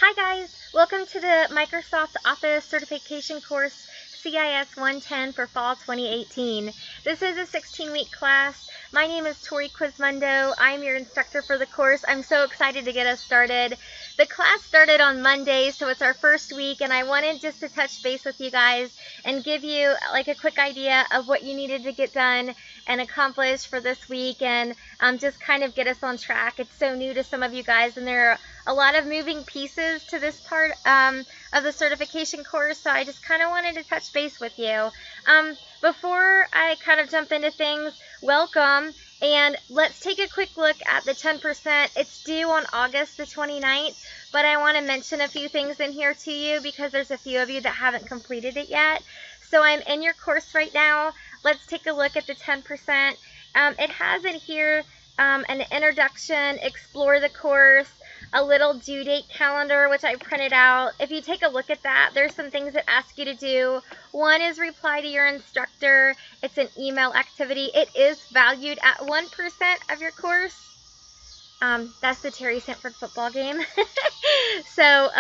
Hi guys, welcome to the Microsoft Office Certification course CIS 110 for Fall 2018. This is a 16-week class. My name is Tori Quizmundo. I'm your instructor for the course. I'm so excited to get us started. The class started on Monday, so it's our first week, and I wanted just to touch base with you guys and give you like a quick idea of what you needed to get done and accomplish for this week, and just kind of get us on track. It's so new to some of you guys, and there are a lot of moving pieces to this part of the certification course, so I just kind of wanted to touch base with you. Before I kind of jump into things, welcome, and let's take a quick look at the 10%. It's due on August the 29th, but I want to mention a few things in here to you because there's a few of you that haven't completed it yet. So I'm in your course right now. Let's take a look at the 10%. It has in here an introduction, explore the course, a little due date calendar, which I printed out. If you take a look at that, there's some things that ask you to do. One is reply to your instructor. It's an email activity. It is valued at 1% of your course. That's the Terry Sanford football game. So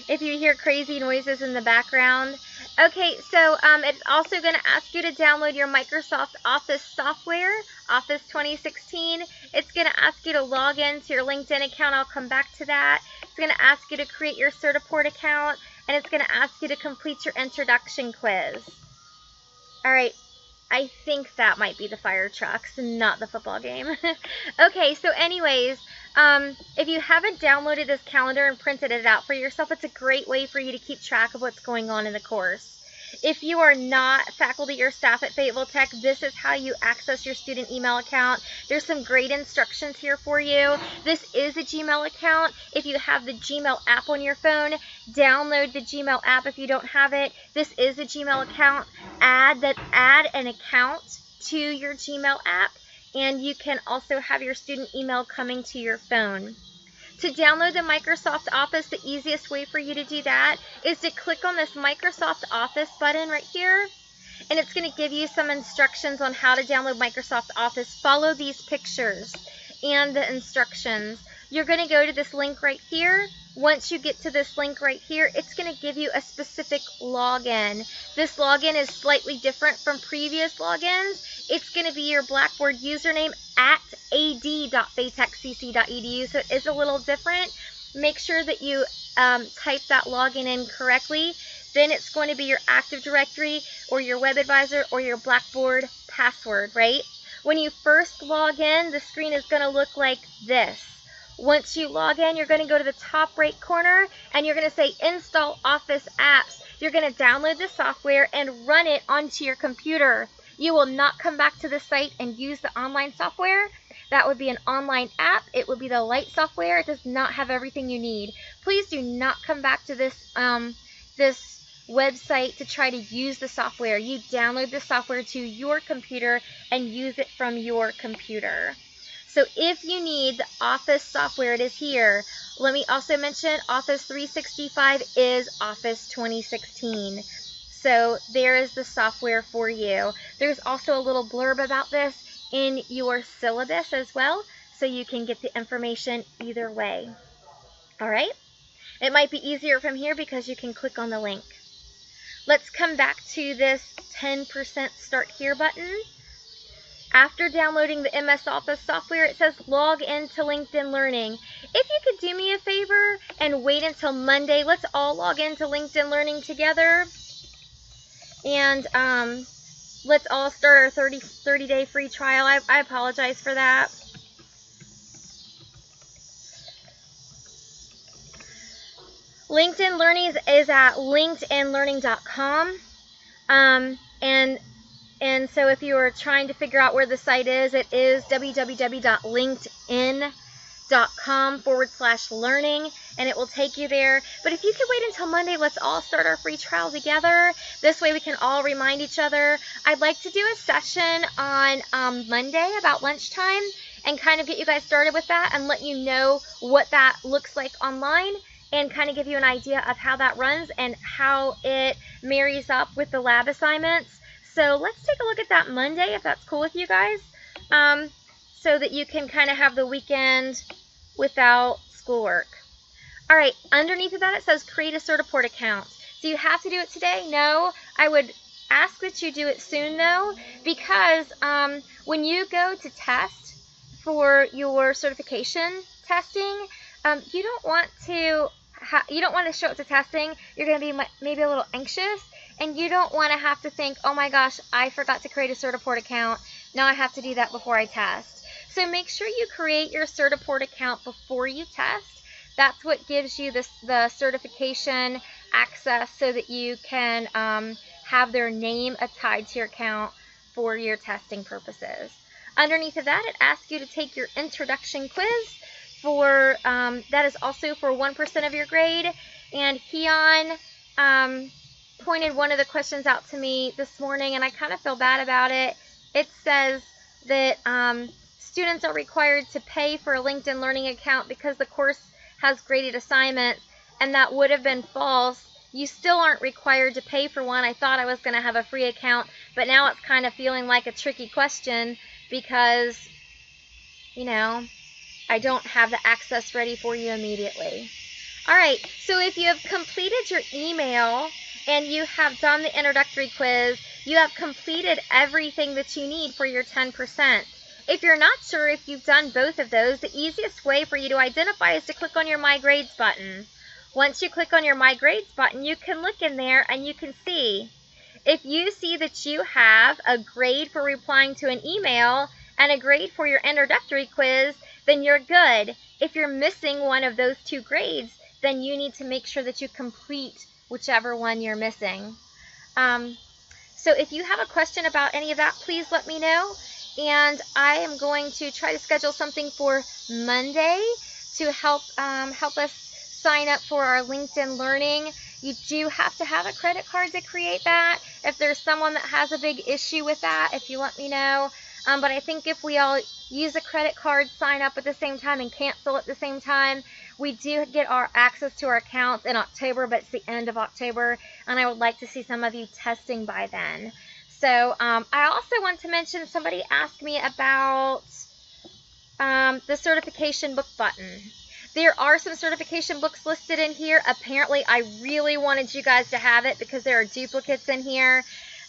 if you hear crazy noises in the background. Okay, so it's also going to ask you to download your Microsoft Office software, Office 2016. It's going to ask you to log into your LinkedIn account. I'll come back to that. It's going to ask you to create your Certiport account, and it's going to ask you to complete your introduction quiz. All right. I think that might be the fire trucks, not the football game. Okay, so anyways, if you haven't downloaded this calendar and printed it out for yourself, it's a great way for you to keep track of what's going on in the course. If you are not faculty or staff at Fayetteville Tech, this is how you access your student email account. There's some great instructions here for you. This is a Gmail account. If you have the Gmail app on your phone, download the Gmail app if you don't have it. This is a Gmail account. Add an account to your Gmail app, and you can also have your student email coming to your phone. To download the Microsoft Office, the easiest way for you to do that is to click on this Microsoft Office button right here, and it's going to give you some instructions on how to download Microsoft Office. Follow these pictures and the instructions. You're going to go to this link right here. Once you get to this link right here, it's going to give you a specific login. This login is slightly different from previous logins. It's going to be your Blackboard username at ad.faytechcc.edu, so it is a little different. Make sure that you type that login in correctly. Then it's going to be your Active Directory or your Web Advisor or your Blackboard password, right? When you first log in, the screen is going to look like this. Once you log in, you're going to go to the top right corner and you're going to say Install Office Apps. You're going to download the software and run it onto your computer. You will not come back to the site and use the online software. That would be an online app. It would be the light software. It does not have everything you need. Please do not come back to this website to try to use the software. You download the software to your computer and use it from your computer. So if you need the Office software, it is here. Let me also mention Office 365 is Office 2016. So there is the software for you. There's also a little blurb about this in your syllabus as well, so you can get the information either way. All right? It might be easier from here because you can click on the link. Let's come back to this 10% Start Here button. After downloading the MS Office software, it says log into LinkedIn Learning. If you could do me a favor and wait until Monday, let's all log into LinkedIn Learning together. And let's all start our 30-day free trial. I apologize for that. LinkedIn Learning is at linkedinlearning.com. And so if you are trying to figure out where the site is, it is www.linkedin.com/learning, and it will take you there. But if you could wait until Monday, let's all start our free trial together. This way we can all remind each other. I'd like to do a session on Monday about lunchtime and kind of get you guys started with that and let you know what that looks like online and kind of give you an idea of how that runs and how it marries up with the lab assignments. So let's take a look at that Monday, if that's cool with you guys, so that you can kind of have the weekend without schoolwork. All right, underneath of that it says create a Certiport account. Do you have to do it today? No. I would ask that you do it soon though, because when you go to test for your certification testing, you don't want to show up to testing. You're going to be maybe a little anxious, and you don't want to have to think, oh my gosh, I forgot to create a Certiport account. Now I have to do that before I test. So make sure you create your Certiport account before you test. That's what gives you the certification access so that you can have their name tied to your account for your testing purposes. Underneath of that, it asks you to take your introduction quiz. That is also for 1% of your grade. And Keon pointed one of the questions out to me this morning, and I kind of feel bad about it. It says that students are required to pay for a LinkedIn Learning account because the course has graded assignments, and that would have been false. You still aren't required to pay for one. I thought I was going to have a free account, but now it's kind of feeling like a tricky question because, I don't have the access ready for you immediately. All right, so if you have completed your email and you have done the introductory quiz, you have completed everything that you need for your 10%. If you're not sure if you've done both of those, the easiest way for you to identify is to click on your My Grades button. Once you click on your My Grades button, you can look in there and you can see. If you see that you have a grade for replying to an email and a grade for your introductory quiz, then you're good. If you're missing one of those two grades, then you need to make sure that you complete whichever one you're missing. So if you have a question about any of that, please let me know. And I am going to try to schedule something for Monday to help us sign up for our LinkedIn Learning. You do have to have a credit card to create that. If there's someone that has a big issue with that, if you let me know. But I think if we all use a credit card, sign up at the same time, and cancel at the same time, we do get our access to our accounts in October, but it's the end of October, and I would like to see some of you testing by then. So I also want to mention, somebody asked me about the certification book button. There are some certification books listed in here. Apparently, I really wanted you guys to have it because there are duplicates in here.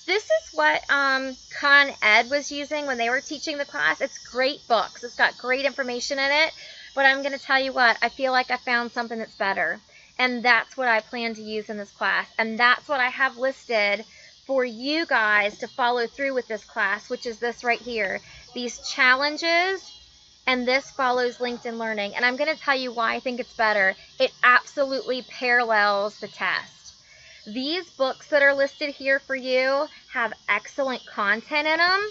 This is what Con Ed was using when they were teaching the class. It's great books. It's got great information in it. But I'm going to tell you what, I feel like I found something that's better. And that's what I plan to use in this class. And that's what I have listed for you guys to follow through with this class, which is this right here. These challenges, and this follows LinkedIn Learning. And I'm going to tell you why I think it's better. It absolutely parallels the test. These books that are listed here for you have excellent content in them,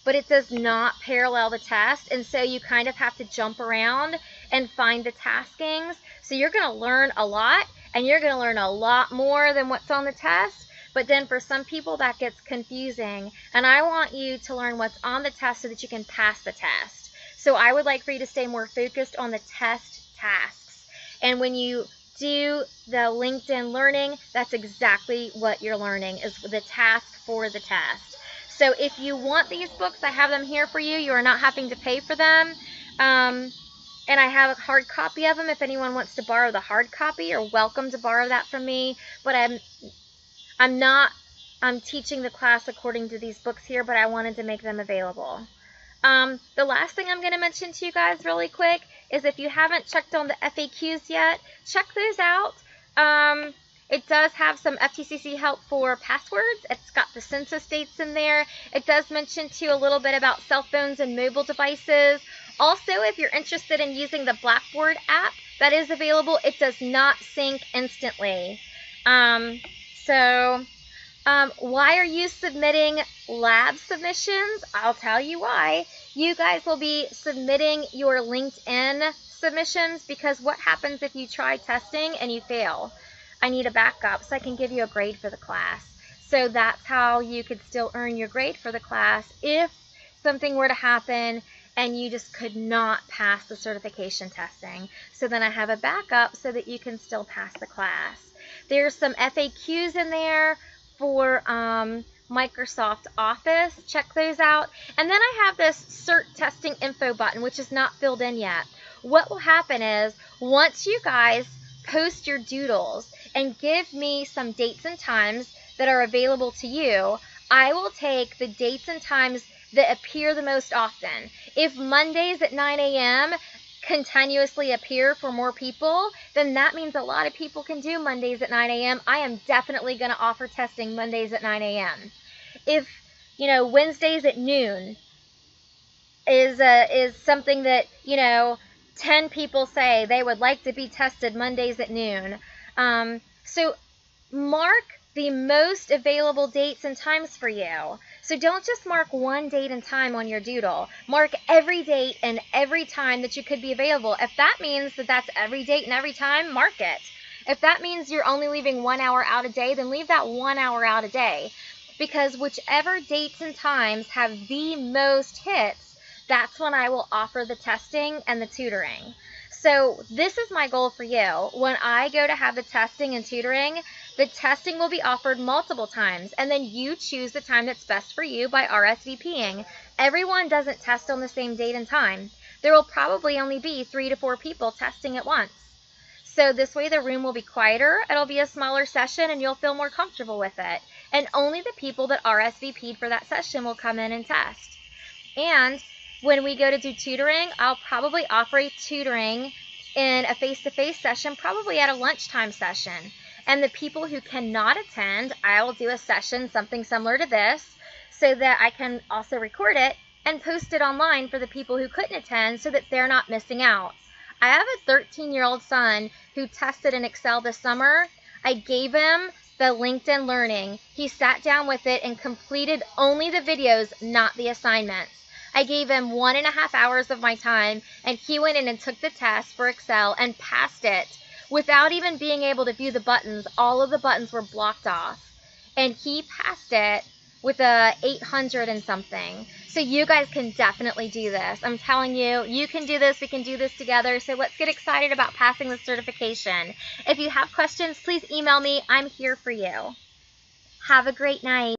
but it does not parallel the test, and so you kind of have to jump around and find the taskings. So you're going to learn a lot, and you're going to learn a lot more than what's on the test, but then for some people that gets confusing, and I want you to learn what's on the test so that you can pass the test. So I would like for you to stay more focused on the test tasks, and when you do the LinkedIn Learning, that's exactly what you're learning, is the task for the test. So if you want these books, I have them here for you. You are not having to pay for them. And I have a hard copy of them. If anyone wants to borrow the hard copy, you're welcome to borrow that from me. But I'm teaching the class according to these books here, but I wanted to make them available. The last thing I'm going to mention to you guys really quick is if you haven't checked on the FAQs yet, check those out. It does have some FTCC help for passwords. It's got the census dates in there. It does mention too a little bit about cell phones and mobile devices. Also, if you're interested in using the Blackboard app, that is available. It does not sync instantly. Why are you submitting lab submissions? I'll tell you why. You guys will be submitting your LinkedIn submissions because what happens if you try testing and you fail? I need a backup so I can give you a grade for the class. So that's how you could still earn your grade for the class if something were to happen and you just could not pass the certification testing. So then I have a backup so that you can still pass the class. There's some FAQs in there for Microsoft Office. Check those out. And then I have this Cert testing info button, which is not filled in yet. What will happen is once you guys post your doodles and give me some dates and times that are available to you, I will take the dates and times that appear the most often. If Mondays at 9 a.m. continuously appear for more people, then that means a lot of people can do Mondays at 9 a.m. I am definitely going to offer testing Mondays at 9 a.m. If, Wednesdays at noon is something that, 10 people say they would like to be tested Mondays at noon. So mark the most available dates and times for you. So don't just mark one date and time on your doodle. Mark every date and every time that you could be available. If that means that that's every date and every time, mark it. If that means you're only leaving 1 hour out a day, then leave that 1 hour out a day. Because whichever dates and times have the most hits, that's when I will offer the testing and the tutoring. So this is my goal for you. When I go to have the testing and tutoring, the testing will be offered multiple times, and then you choose the time that's best for you by RSVPing. Everyone doesn't test on the same date and time. There will probably only be 3 to 4 people testing at once. So this way the room will be quieter, it'll be a smaller session, and you'll feel more comfortable with it. And only the people that RSVP'd for that session will come in and test. And when we go to do tutoring, I'll probably offer a tutoring in a face-to-face session, probably at a lunchtime session. And the people who cannot attend, I will do a session, something similar to this, so that I can also record it and post it online for the people who couldn't attend so that they're not missing out. I have a 13-year-old son who tested in Excel this summer. I gave him the LinkedIn Learning. He sat down with it and completed only the videos, not the assignments. I gave him 1.5 hours of my time, and he went in and took the test for Excel and passed it without even being able to view the buttons. All of the buttons were blocked off, and he passed it with a 800 and something. So you guys can definitely do this. I'm telling you, you can do this. We can do this together. So let's get excited about passing the certification. If you have questions, please email me. I'm here for you. Have a great night.